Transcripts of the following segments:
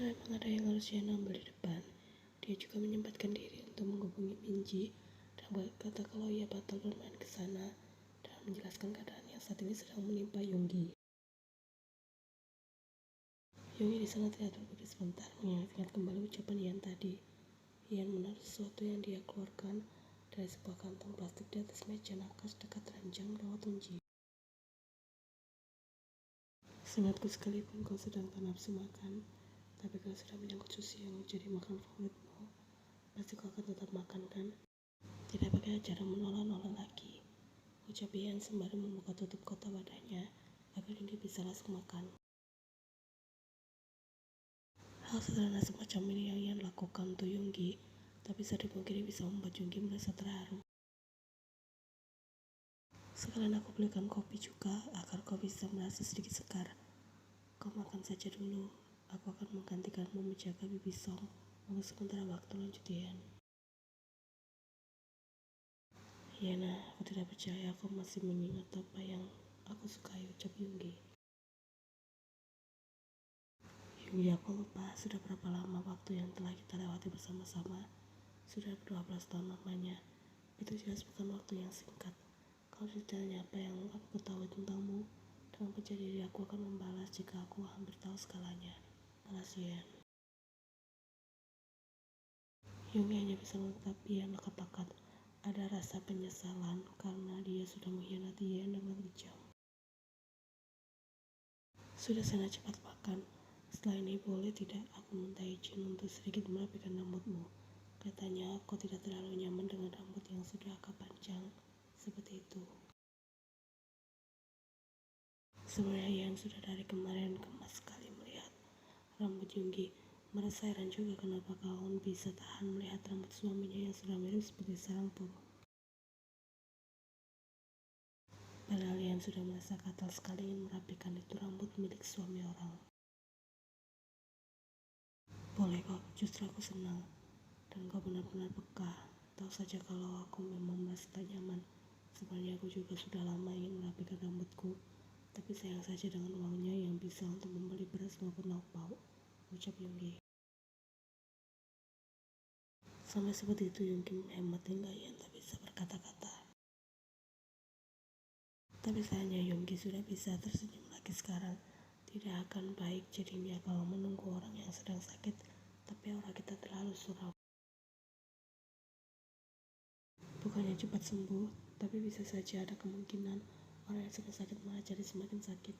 Karena memang ada yang harus Yana ambil di depan, dia juga menyempatkan diri untuk menghubungi Minji dan berkata kalau ia batal bermain ke sana dan menjelaskan keadaan yang saat ini sedang menimpa Yoongi. Yoongi di sana tidak berkutik sebentar mengingat kembali ucapan Ian tadi. Ian menaruh sesuatu yang dia keluarkan dari sebuah kantong plastik di atas meja nakas dekat ranjang rawat Unji. Seingatku sekalipun kau sedang tak nafsu makan, tapi kalau sudah menyangkut sushi yang jadi makan favoritmu, pasti kau akan tetap makan kan? Tidak pakai cara menolak-nolak lagi, ucap Ian sembari membuka tutup kotak badannya agar Yoongi bisa langsung makan. Hal sederhana semacam ini yang Ian lakukan untuk Yoongi, tapi saat dipungkiri bisa membuat Yoongi merasa terharu. Sekalian aku belikan kopi juga agar kau bisa merasa sedikit segar. Kau makan saja dulu, aku akan menggantikanmu menjaga bibi Song untuk sementara waktu, lanjut Ian. Yana, aku tidak percaya aku masih mengingat apa yang aku sukai, ucap Yoongi. Yoongi, aku lupa sudah berapa lama waktu yang telah kita lewati bersama-sama. Sudah 12 tahun lamanya. Itu jelas bukan waktu yang singkat. Kalau ditanya apa yang aku ketahui tentangmu, dengan percaya diri aku akan membalas jika aku hampir tahu segalanya. Balas Ian. Yoongi hanya bisa menatap Ian lekat-lekat. Ada rasa penyesalan karena dia sudah mengkhianati Ian dengan kejam. Sudah sana cepat makan. Setelah ini boleh tidak aku minta izin untuk sedikit merapikan rambutmu. Katanya kau tidak terlalu nyaman dengan rambut yang sudah agak panjang seperti itu. Sebenarnya Ian sudah dari kemarin gemas sekali melihat rambut Yoongi. Merasa heran juga kenapa kawan bisa tahan melihat rambut suaminya yang sudah mirip seperti sarang burung. Padahal Ian sudah merasa gatal sekali ingin merapikan itu rambut milik suami orang. Boleh kok, justru aku senang. Dan kau benar-benar peka. Tahu saja kalau aku memang merasa tak nyaman. Sebenarnya aku juga sudah lama ingin merapikan rambutku. Tapi sayang saja dengan uangnya yang bisa untuk membeli beras maupun lauk pauk, ucap Yoongi. Sampai seperti itu Yoongi menghemat hingga Ian tak bisa berkata-kata. Tapi sayangnya Yoongi sudah bisa tersenyum lagi sekarang. Tidak akan baik jadinya kalau menunggu orang yang sedang sakit, tapi aura kita terlalu suram. Bukannya cepat sembuh, tapi bisa saja ada kemungkinan orang yang sedang sakit malah jadi semakin sakit.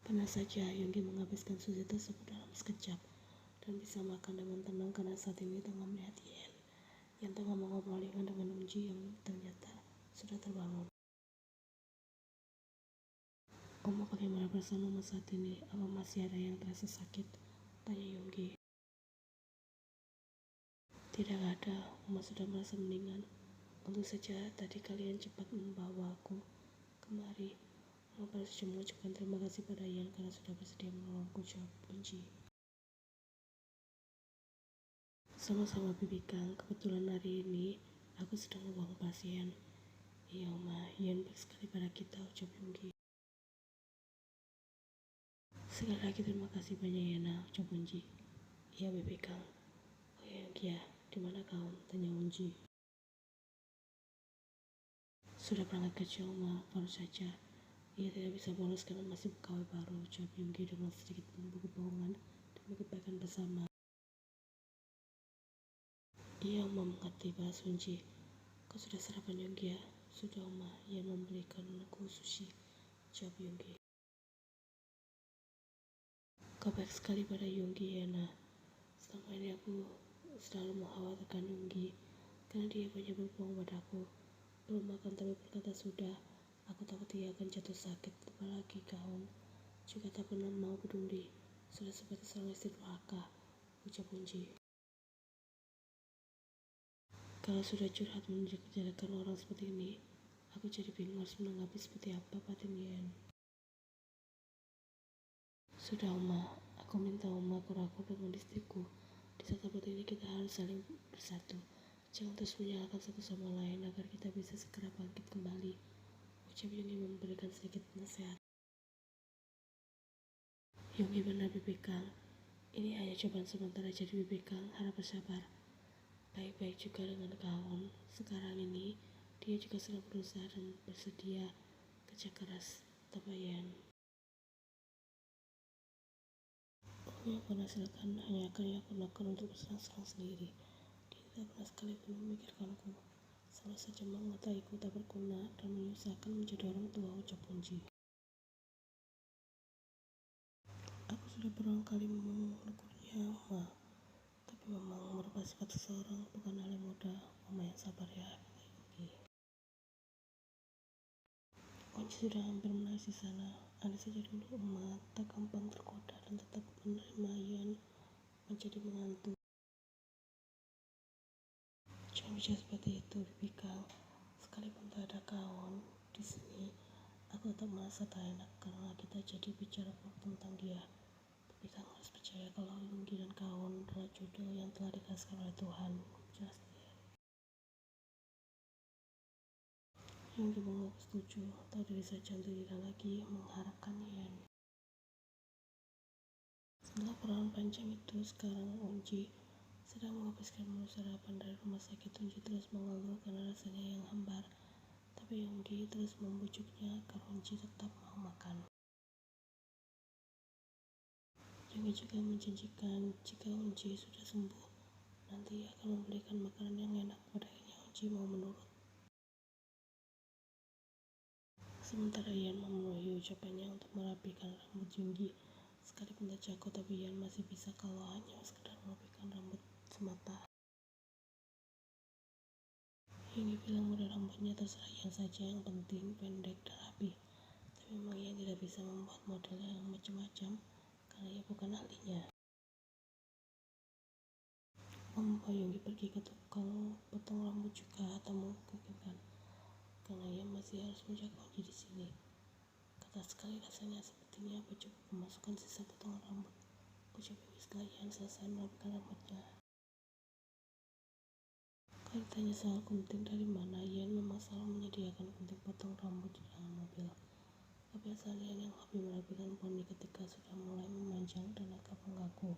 Pernah saja Yoongi menghabiskan sushi tersebut dalam sekejap dan bisa makan dengan tenang karena saat ini tengah melihat Ian yang tengah mengobrol dengan Unji yang ternyata sudah terbangun. Oma bagaimana perasaan Oma saat ini? Apa masih ada yang terasa sakit? Tanya Yoongi. Tidak ada, Oma sudah merasa mendingan. Untung saja tadi kalian cepat membawa aku kemari. Oma baru saja mengucapkan terima kasih pada Ian karena sudah bersedia menolongku, jawab Unji. Sama-sama Bibi Kang, kebetulan hari ini aku sedang membuang pasien. Iya Oma, Ian baik sekali pada kita, ucap Yoongi. Sekali lagi terima kasih banyak Yana, ucap Unji. Iya Bibi Kang. Oh ya Yoongi ya, dimana kau? Tanya Unji. Sudah berangkat kerja Oma, baru saja. Ia tidak bisa bolos karena masih pegawai baru, ucap Yoongi dengan sedikit bumbu kebohongan demi kebaikan bersama. Iya Oma mengerti, balas Unji. Kau sudah sarapan Yoongi ya? Sudah Oma, ia membelikan aku sushi, jawab Yoongi. Kau baik sekali pada Yoongi Yana. Selama ini aku selalu mengkhawatirkan Yoongi karena dia banyak berbohong padaku. Belum makan tapi berkata sudah. Aku takut dia akan jatuh sakit, apalagi Gaun juga tak pernah mau peduli. Sudah seperti seorang istri durhaka, ucap Unji. Kalau sudah curhat menjelek-jelekan orang seperti ini, aku jadi bingung harus menanggapi seperti apa, batin Ian. Sudah Oma, aku minta Oma akur-akur dengan istriku. Di saat seperti ini kita harus saling bersatu. Jangan terus menyalahkan satu sama lain agar kita bisa segera bangkit kembali, ucap Yoongi memberikan sedikit nasihat. Yonggi benar Bibi Kang. Ini hanya cobaan sementara jadi Bibi Kang, harap bersabar. Baik-baik juga dengan kawan. Sekarang ini, dia juga sedang berusaha dan bersedia kerja keras, Tabayan. Aku yang pernah silakan, hanya akan ia gunakan untuk bersenang-senang sendiri. Dia tidak pernah sekalipun memikirkanku. Selalu saja mengataku tak berguna dan menyusahkan menjadi orang tua, ucap Punji. Aku sudah berulang kali menegurnya, Ma. Tapi memang merubah sifat seseorang bukan hal yang mudah. Mama yang sabar ya, kata Yonggi. Kunci sudah hampir menangis di sana. Andai saja dulu emak tak gampang tergoda dan tetap menerima Ian menjadi menantu. Jangan bicara seperti itu, Bibi Kang. Sekalipun tak ada kawan di sini, aku tetap merasa tak enak karena kita jadi bicara tentang dia. Bibi Kang harus percaya kalau Yonggi dan kawan adalah jodoh yang telah dikasihkan oleh Tuhan. Jelas dia. Yonggi mengaku setuju, tahu diri saja untuk tidak lagi mengharapkan Ian. Setelah perawatan panjang itu, sekarang Unji sedang menghabiskan menu sarapan dari rumah sakit. Unji terus mengeluh karena rasanya yang hambar, tapi Yonggi terus membujuknya agar Unji tetap mau makan. Yonggi juga menjanjikan jika Unji sudah sembuh, nanti akan membelikan makanan yang enak. Pada akhirnya Unji mau menurut. Sementara Ian memenuhi ucapannya untuk merapikan rambut Yonggi. Sekalipun tak jago, tapi Ian masih bisa kalau hanya sekedar merapikan rambut semata. Yonggi bilang model rambutnya terserah Ian saja, yang penting pendek dan rapi. Tapi memang Ian tidak bisa membuat model yang macam-macam karena ia bukan ahlinya. Membawa Yonggi pergi ke tukang potong rambut juga tak memungkinkan karena ia masih harus menjaga Unji di sini. Ketat sekali rasanya, sepertinya apa cukup memasukkan sisa potongan rambut, ucap Yonggi setelah Ian selesai merapikan rambutnya. Kalau ditanya soal gunting dari mana, Ian memang selalu menyediakan gunting potong rambut di dalam mobil. Kebiasaan Ian yang hobi merapikan poni ketika sudah mulai memanjang dan agak mengganggu.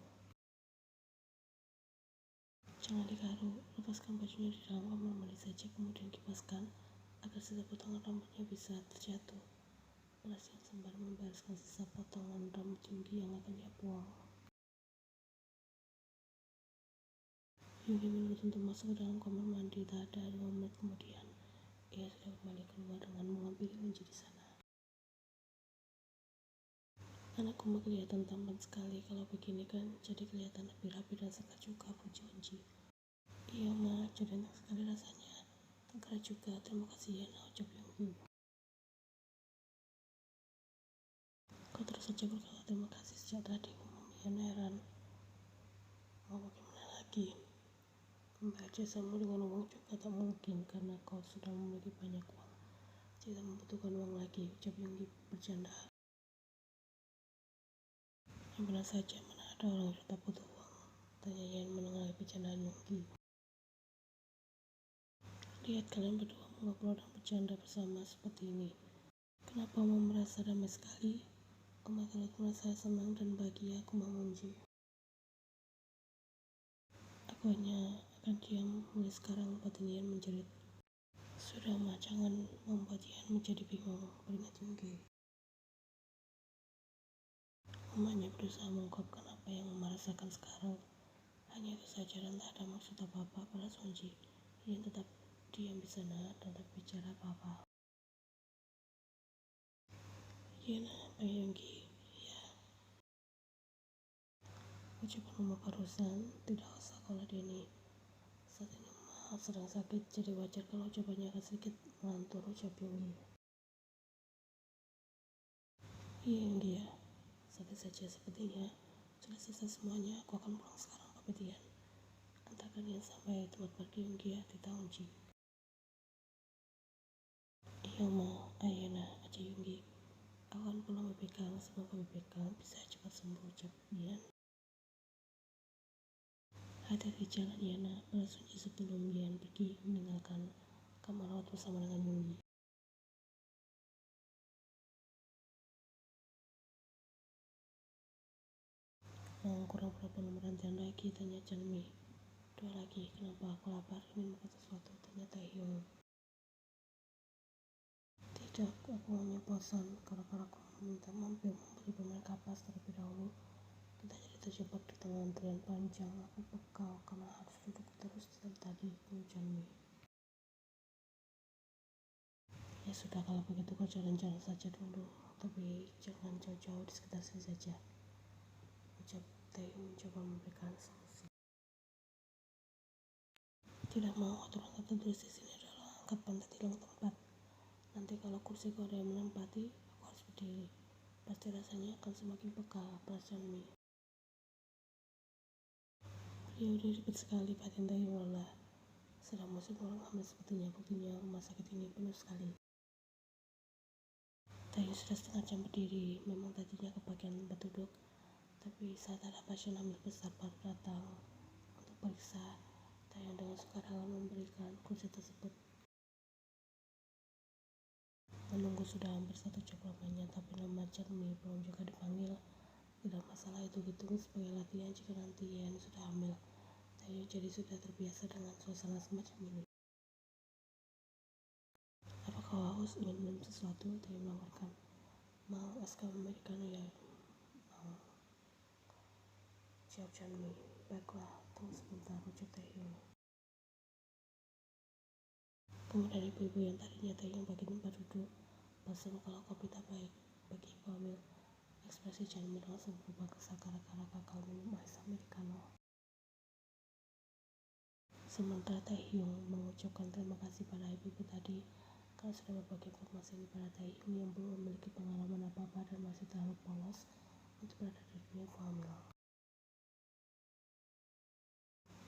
Jangan digaruk, lepaskan bajunya di dalam kamar mandi saja, kemudian kipaskan agar sisa potongan rambutnya bisa terjatuh. Beras yang sembari membereskan sisa potongan rambut Yonggi yang akan dia buang. Yonggi menurut untuk masuk ke dalam kamar mandi. Tak ada 5 menit kemudian, ia sudah kembali keluar dengan menghampiri Unji di sana. Anakku mah kelihatan tampan sekali, kalau begini kan jadi kelihatan lebih rapi dan segar juga, puji Unji. Iya ma, jadi enak sekali rasanya. Tegar juga, terima kasih ya, ucap Yonggi. Kau terus saja berkata terima kasih sejak tadi, Ian heran. Mau bagaimana lagi? Membayar jasamu dengan uang juga tak mungkin karena kau sudah memiliki banyak uang. Tidak membutuhkan uang lagi, ucap Yonggi bercanda. Yang benar saja, mana ada orang yang tak butuh uang? Tanya Ian menengahi bercandaan Yonggi. Lihat kalian berdua mengobrol dan bercanda bersama seperti ini. Kenapa Oma merasa damai sekali? Oma terus merasa senang dan bahagia, aku Unji. Aku hanya akan diam mulai sekarang, batin Ian menjerit. Sudah Ma, jangan membuat Ian menjadi bingung, peringat Yonggi. Omanya berusaha mengungkapkan apa yang Oma rasakan sekarang. Hanya itu saja dan tak ada maksud apa-apa, balas Unji. Ian tetap diam di sana dan tak bicara apa-apa. Ian, apa Yonggi? Ya. Ucapan Oma barusan tidak usah kalau dia ini. Saat ini Oma sedang sakit, jadi wajar kalau ucapannya akan sedikit melantur, ucap Yonggi. Iya Yonggi ya, sakit saja sepertinya. Sudah selesai semuanya, aku akan pulang sekarang, pamit Ian. Antarkan Ian sampai tempat parkir Yonggi ya, di Unji. Iya Ma, Ayana, aja Yonggi. Aku akan pulang Bibi Kang, semoga Bibi Kang bisa cepat sembuh, ucap Ian. Hati-hati jalan Yana, balas Unji sebelum Ian pergi meninggalkan kamar rawat bersama dengan Yonggi. Kurang berapa nomoran lagi, tanya Chanmi. 2 lagi, kenapa aku lapar, ingin makan sesuatu, tanya Taehyung. Tidak, aku hanya bosan, karena aku meminta mampir membeli permen kapas terlebih dahulu. Kita jadi terjebak di tengah antrian panjang, aku pekal karena harus duduk terus dari tadi, Chanmi. Ya sudah, kalau begitu kau jalan-jalan saja dulu, tapi jangan jauh-jauh, di sekitar sini saja, ucap Taehyung mencoba memberikan solusi. Tidak mau, aturan tertulis di sini adalah angkat pantat hilang tempat. Nanti kalau kursi kau ada yang menempati, aku harus berdiri. Pasti rasanya akan semakin peka, Chanmi. Beliau ribet sekali, batin Taehyung lelah. Sedang musim orang hamil sepertinya, buktinya rumah sakit ini penuh sekali. Taehyung sudah setengah jam berdiri, memang tadinya kebagian tempat duduk, tapi saat ada pasien hamil besar baru datang untuk periksa, Taehyung dengan sukarela memberikan kursi tersebut. Menunggu sudah hampir 1 jam lamanya, tapi nama Chanmi belum juga dipanggil. Tidak masalah, itu hitung sebagai latihan jika nanti Yen sudah hamil. Taehyung jadi sudah terbiasa dengan suasana semacam ini. Apa kau haus, ingin minum sesuatu? Taehyung menawarkan. Mau es krim americano ya? Mau, jawab Chanmi. Baiklah, tunggu sebentar, ucap Taehyung. Kemudian ibu-ibu yang tadinya Taehyung bagi tempat duduk pesan kalau kopi tak baik bagi ibu hamil. Ekspresi Chanmi langsung berubah kesal gara-gara gagal minum es americano. Sementara Taehyung mengucapkan terima kasih pada ibu-ibu tadi karena sudah berbagi informasi ini pada Taehyung yang belum memiliki pengalaman apa-apa dan masih terlalu polos untuk berada di dunia ibu hamil.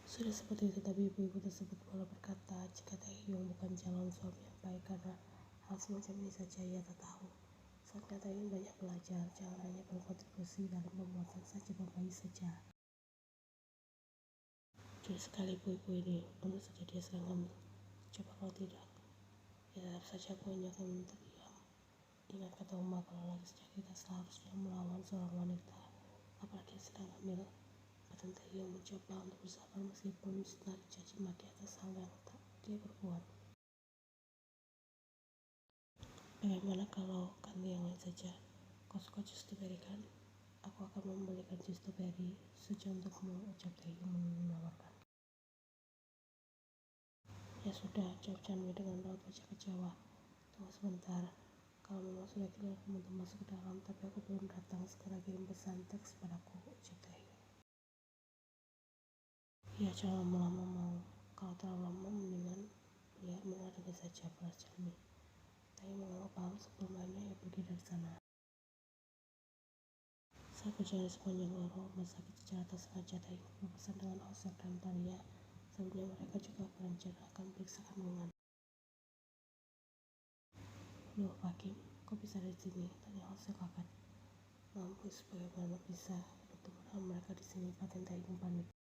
Sudah seperti itu, tapi ibu-ibu tersebut malah berkata jika Taehyung bukan calon suami yang baik karena hal semacam ini saja ia tak tahu. Saatnya Taehyung banyak belajar, jangan hanya berkontribusi dalam pembuatan saja bayi saja. Jujur sekali ibu-ibu ini, untung saja dia sedang hamil. Coba kalau tidak, ya tetap saja aku hanya akan terdiam. Ingat kata Uma, kalau lagi sejati tak seharusnya melawan seorang wanita, apalagi sedang hamil. Batin Taehyung mencoba untuk bersabar meskipun setelah dicaci maki atas hal yang tak dia berbuat. Bagaimana kalau ganti yang lain saja? Kau suka jus strawberry kan? Aku akan membelikan jus strawberry saja untukmu, ucap Taehyung menawarkan. Ya sudah, jawab Chanmi dengan raut wajah kecewa. Tunggu sebentar, kalau memang sudah clear kamu untuk masuk ke dalam, tapi aku belum datang, segera kirim pesan teks padaku, ucap Taehyung. Ya jangan lama-lama mau, kalau terlalu lama mendingan ya mengadanya saja, balas Chanmi. Taehyung menganggap paham sebelum lainnya ia pergi dari sana. Saat berjalan sepanjang lorong rumah sakit secara tak sengaja, Taehyung berpesan dengan Hoseo dan Tania. Sebelumnya mereka juga berencana akan periksa kandungan. Loh Hakim, kok bisa ada di sini? Tanya Hoseo kaget. Mampus, bagaimana bisa bertemu dengan mereka di sini? Batin Taehyung panik.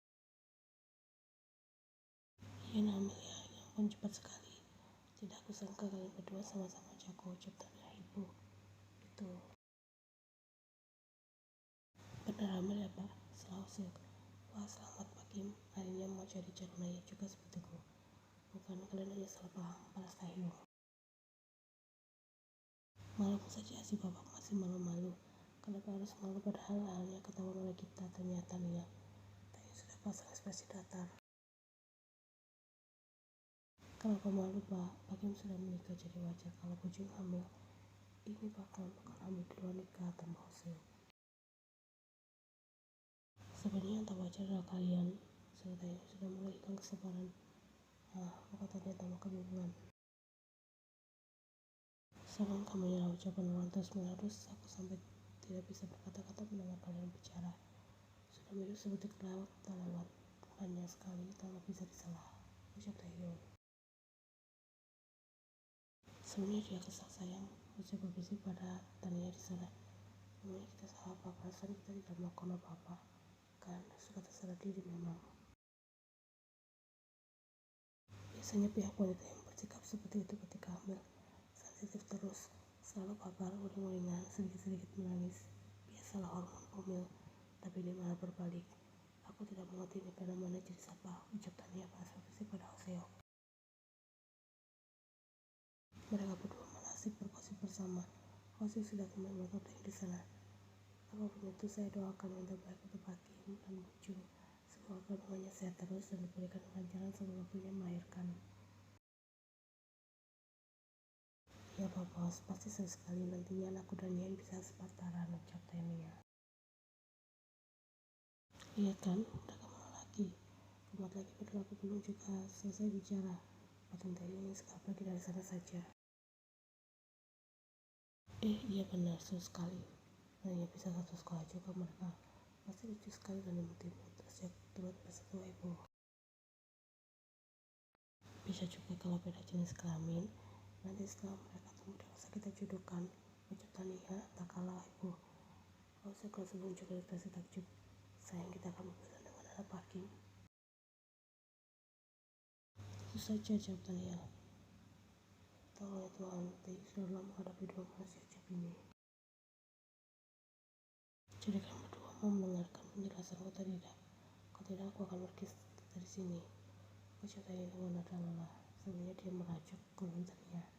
Yen hamil ya, ya ampun cepat sekali. Tidak aku sangka kalian berdua sama-sama jago, ucap Tania ibu. Itu benar hamil ya Pak? Selalu. Wah selamat Pak Kim, akhirnya mau jadi calon ayah juga sepertiku. Bukan kalian hanya salah paham, balas Taehyung. Malu saja si bapak masih malu-malu. Kenapa harus malu padahal halnya ketahuan oleh kita, tanya Tania. Taehyung sudah pasang ekspresi datar. Kenapa malu Pak? Pak Kim sudah menikah jadi wajar kalau Bujung hamil. Ini bahkan bukan hamil di luar nikah, tambah Hoseo. Sebenarnya yang tak wajar adalah kalian. Taehyung sudah mulai hilang kesabaran. Katanya tambah kebingungan. Sebelum kamu nyala ucapan orang terus-menerus, aku sampai tidak bisa berkata-kata mendengar kalian bicara. Sudah mirip seperti kelewat tak lewat. Hanya sekali tanpa bisa disalah, ucap Taehyung. Sebenarnya dia kesal sayang, ucap berbisik pada Tania di sana. Memangnya kita salah apa? Perasaan kita tidak melakukan apa-apa. Kan suka tersadar diri memang. Biasanya pihak wanita yang bersikap seperti itu ketika hamil, sensitif terus, selalu baper, uring-uringan, sedikit-sedikit menangis. Biasalah hormon hamil. Tapi dia malah berbalik. Aku tidak mengerti ini fenomena jenis apa, ucap Tania berekspresi pada Hoseo. Mereka berdua malah asik bergosip bersama. Hoseo sudah kembali menonton di sana. Apapun itu, saya doakan yang terbaik untuk Hakim dan Bucu. Semoga kandungannya sehat terus dan diberikan kelancaran sebelum waktunya melahirkan. Ya Pak Bos, pasti seru sekali nantinya anakku dan Nian bisa sepantaran, ucap Tania. Iya kan, udah kemana lagi? Kumat lagi padahal aku belum juga selesai bicara. Patung Tania ingin segera pergi dari sana saja. Iya benar, seru sekali. Nah ya bisa satu sekolah juga mereka. Pasti lucu sekali dan imut-imut. Terus ya turut bersatu heboh. Bisa juga kalau beda jenis kelamin. Nanti setelah mereka tumbuh dewasa kita jodohkan, ucap Tania tak kalah heboh. Hoseo kelas sebelum juga ekspresi takjub. Sayang kita akan berurusan dengan anak Hakim. Tentu saja, jawab Tania. Tolong ya Tuhan, Teh sudah lama menghadapi dua manusia ajaib ini. Jadi kalian berdua mau mendengarkan penjelasanku atau tidak? Kalau tidak, aku akan pergi dari sini. Ucap Tania dengan nada lelah. Sebenarnya dia merajuk ke Tania.